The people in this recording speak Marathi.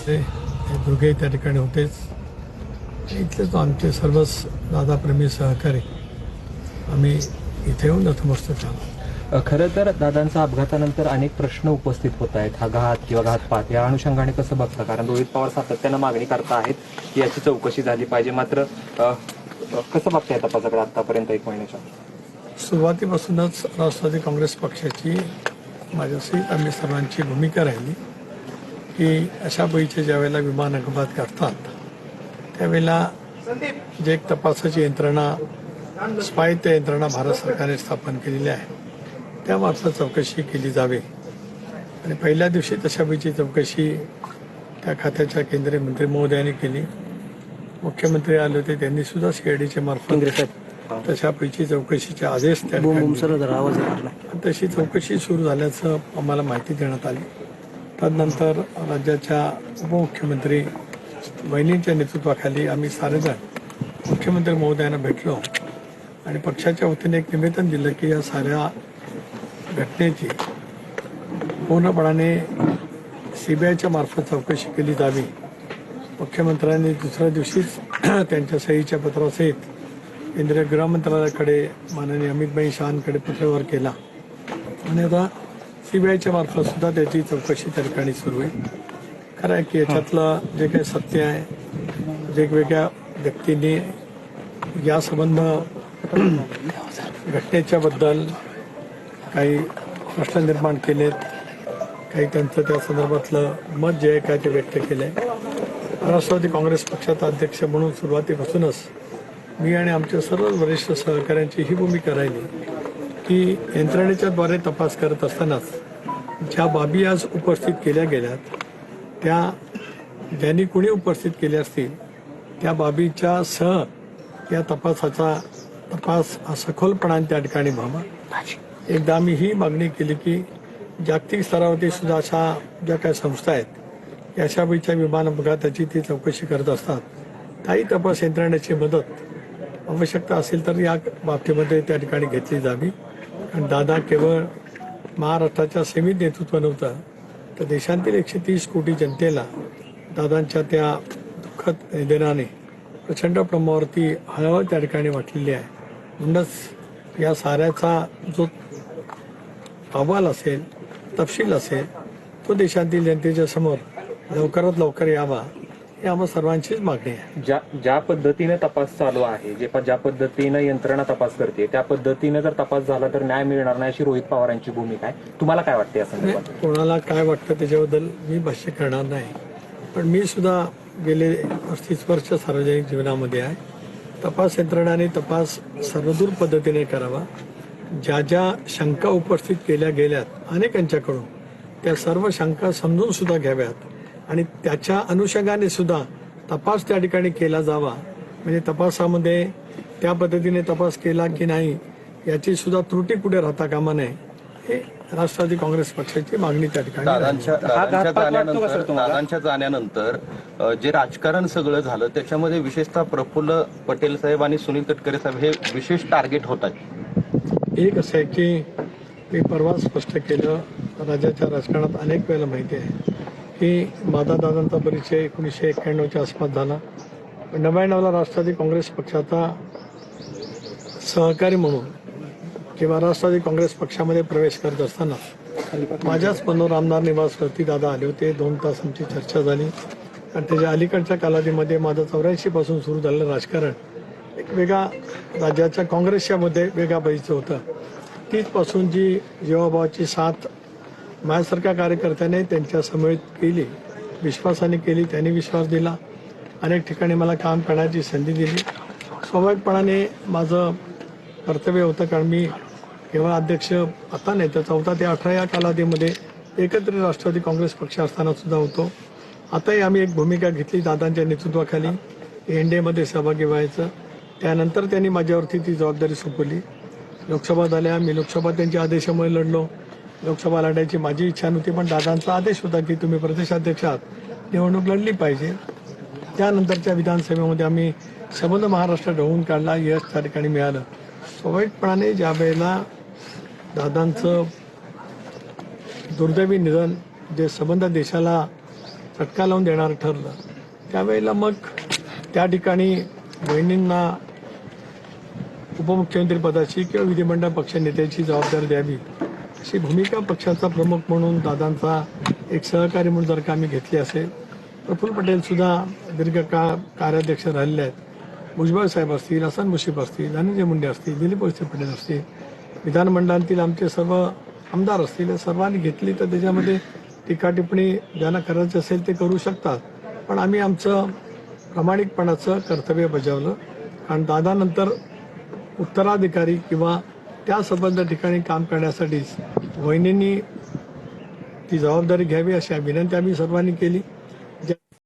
हे दोघेही त्या ठिकाणी होतेच. इथलेच आमचे सर्वच दादाप्रेमी सहकारी आम्ही इथे येऊन नतमस्तक झालो. खरं तर दादांच्या अपघातानंतर अनेक प्रश्न उपस्थित होत आहेत. हा घात किंवा घातपात या अनुषंगाने कसं बघता? कारण रोहित पवार सातत्यानं मागणी करता आहेत की याची चौकशी झाली पाहिजे. मात्र कसं बघताय तपासाकडे आतापर्यंत 1 महिन्याच्या? सुरुवातीपासूनच राष्ट्रवादी काँग्रेस पक्षाची माझ्यासहित आम्ही सर्वांची भूमिका राहिली की अशा वेळीचे ज्यावेळेला विमान अपघात करतात त्यावेळेला जे एक तपासाची यंत्रणा स्वायत्त यंत्रणा भारत सरकारने स्थापन केलेली आहे त्यामार्फत चौकशी केली जावी. आणि पहिल्या दिवशी तशा वेळीची चौकशी त्या खात्याच्या केंद्रीय मंत्री महोदयांनी केली. मुख्यमंत्री आले होते त्यांनी सुद्धा CIDच्या मार्फत तशा पैकी चौकशीचे आदेश त्या तशी चौकशी सुरू झाल्याचं आम्हाला माहिती देण्यात आली. तदनंतर राज्याच्या उपमुख्यमंत्री वहिनींच्या नेतृत्वाखाली आम्ही सारेजण मुख्यमंत्री महोदयांना भेटलो आणि पक्षाच्या वतीने एक निवेदन दिलं की या साऱ्या घटनेची पूर्णपणाने CBIच्या मार्फत चौकशी केली जावी. मुख्यमंत्र्यांनी दुसऱ्या दिवशीच त्यांच्या सहीच्या पत्रासहित केंद्रीय गृहमंत्रालयाकडे माननीय अमित शहांकडे पत्रव्यवहार केला आणि आता CBIच्या मार्फत सुद्धा त्याची चौकशी त्या ठिकाणी सुरू होईल. खरं आहे की याच्यातलं जे काही सत्य आहे वेगवेगळ्या व्यक्तींनी या संबंध घटनेच्या बद्दल काही प्रश्न निर्माण केलेत, काही त्यांचं त्या संदर्भातलं मत जे आहे काय ते व्यक्त केलं आहे. राष्ट्रवादी काँग्रेस पक्षाचा अध्यक्ष म्हणून सुरुवातीपासूनच मी आणि आमच्या सर्व वरिष्ठ सहकाऱ्यांची ही भूमिका राहिली की यंत्रणेच्या द्वारे तपास करत असतानाच ज्या बाबी आज उपस्थित केल्या गेल्यात त्या ज्यांनी कोणी उपस्थित केल्या असतील त्या बाबीच्या सह या तपासाचा तपास सखोलपणाने त्या ठिकाणी व्हावा. एकदा आम्ही ही मागणी केली की जागतिक स्तरावरती सुद्धा अशा ज्या काही संस्था आहेत अशा वेळीच्या विमान अपघाताची ती चौकशी करत असतात. काही तपास यंत्रणेची मदत आवश्यकता असेल तर या बाबतीमध्ये त्या ठिकाणी घेतली जावी. कारण दादा केवळ महाराष्ट्राच्या सीमित नेतृत्व नव्हतं तर देशातील 130 कोटी जनतेला दादांच्या त्या दुःखद निधनाने प्रचंड प्रमाणावरती हळहळ त्या ठिकाणी वाटलेली आहे. म्हणूनच या साऱ्याचा जो अहवाल असेल तपशील असेल तो देशातील जनतेच्या समोर लवकरात लवकर यावा ही आम्हा सर्वांचीच मागणी आहे. ज्या पद्धतीने तपास चालू आहे, ज्या पद्धतीनं यंत्रणा तपास करते त्या पद्धतीने जर तपास झाला तर न्याय मिळणार नाही अशी रोहित पवारांची भूमिका आहे. तुम्हाला काय वाटते या संदर्भात? कोणाला काय वाटतं त्याच्याबद्दल मी भाष्य करणार नाही, पण मी सुद्धा गेले 35 वर्ष सार्वजनिक जीवनामध्ये आहे. तपास यंत्रणाने तपास सर्वदूर पद्धतीने करावा. ज्या शंका उपस्थित केल्या गेल्यात अनेकांच्याकडून त्या सर्व शंका समजून सुद्धा घ्याव्यात आणि त्याच्या अनुषंगाने सुद्धा तपास त्या ठिकाणी केला जावा. म्हणजे तपासामध्ये त्या पद्धतीने तपास केला की नाही याची सुद्धा त्रुटी कुठे राहता कामा नये हे राष्ट्रवादी काँग्रेस पक्षाची मागणी त्या ठिकाणी. दादांच्या जाण्यानंतर जे राजकारण सगळं झालं त्याच्यामध्ये विशेषतः प्रफुल्ल पटेल साहेब आणि सुनील तटकरे साहेब हे विशेष टार्गेट होत आहेत. एक असं आहे की मी परवा स्पष्ट केलं, राज्याच्या राजकारणात अनेक वेळेला माहिती आहे की माझा दादांचा परिचय 1991च्या आसपास झाला. 99ला राष्ट्रवादी काँग्रेस पक्षाचा सहकारी म्हणून किंवा राष्ट्रवादी काँग्रेस पक्षामध्ये प्रवेश करत असताना माझ्याच मनोहर आमदार निवासवरती दादा आले होते. 2 तास आमची चर्चा झाली आणि त्याच्या अलीकडच्या कालावधीमध्ये माझं 84 पासून सुरू झालेलं राजकारण एक वेगळा राज्याच्या काँग्रेसच्या मध्ये वेगळा बाईचं होतं. तीचपासून जी जीवाभावाची साथ माझ्यासारख्या कार्यकर्त्याने त्यांच्या समवेत केली, विश्वासाने केली, त्यांनी विश्वास दिला, अनेक ठिकाणी मला काम करण्याची संधी दिली. स्वाभाविकपणाने माझं कर्तव्य होतं कारण मी केवळ अध्यक्ष आता नाही तर 14 ते 18 या कालावधीमध्ये एकत्रित राष्ट्रवादी काँग्रेस पक्ष असताना सुद्धा होतो. आताही आम्ही एक भूमिका घेतली दादांच्या नेतृत्वाखाली NDAमध्ये सहभागी व्हायचं. त्यानंतर त्यांनी माझ्यावरती ती जबाबदारी सोपवली. लोकसभा झाल्या, मी लोकसभा त्यांच्या आदेशामुळे लढलो. लोकसभा लढायची माझी इच्छा नव्हती पण दादांचा आदेश होता की तुम्ही प्रदेशाध्यक्ष आहात, निवडणूक लढली पाहिजे. त्यानंतरच्या विधानसभेमध्ये आम्ही संबंध महाराष्ट्र ढवळून काढला, यश त्या ठिकाणी मिळालं. स्वाभाविकपणाने ज्या वेळेला दादांचं दुर्दैवी निधन जे संबंध देशाला फटका लावून देणार ठरलं त्यावेळेला मग त्या ठिकाणी वहिनींना उपमुख्यमंत्री पदाची किंवा विधिमंडळ पक्ष नेत्याची जबाबदारी द्यावी अशी भूमिका पक्षाचा प्रमुख म्हणून दादांचा एक सहकारी म्हणून जर का आम्ही घेतली असेल. प्रफुल्ल पटेल सुद्धा दीर्घकाळ कार्याध्यक्ष राहिलेले आहेत. भुजबळ साहेब असतील, हसन मुश्रीफ असतील, धनंजय मुंडे असतील, दिलीप वळसे पाटील असतील, विधानमंडळातील आमचे सर्व आमदार असतील, या सर्वांनी घेतली तर त्याच्यामध्ये टीका टिप्पणी ज्यांना करायचं असेल ते करू शकतात. पण आम्ही आमचं प्रामाणिकपणाचं कर्तव्य बजावलं. कारण दादानंतर उत्तराधिकारी किंवा त्या संबंध ठिकाणी काम करण्यासाठीच वहिनींनी ती जबाबदारी घ्यावी अशी विनंती आम्ही सर्वांनी केली.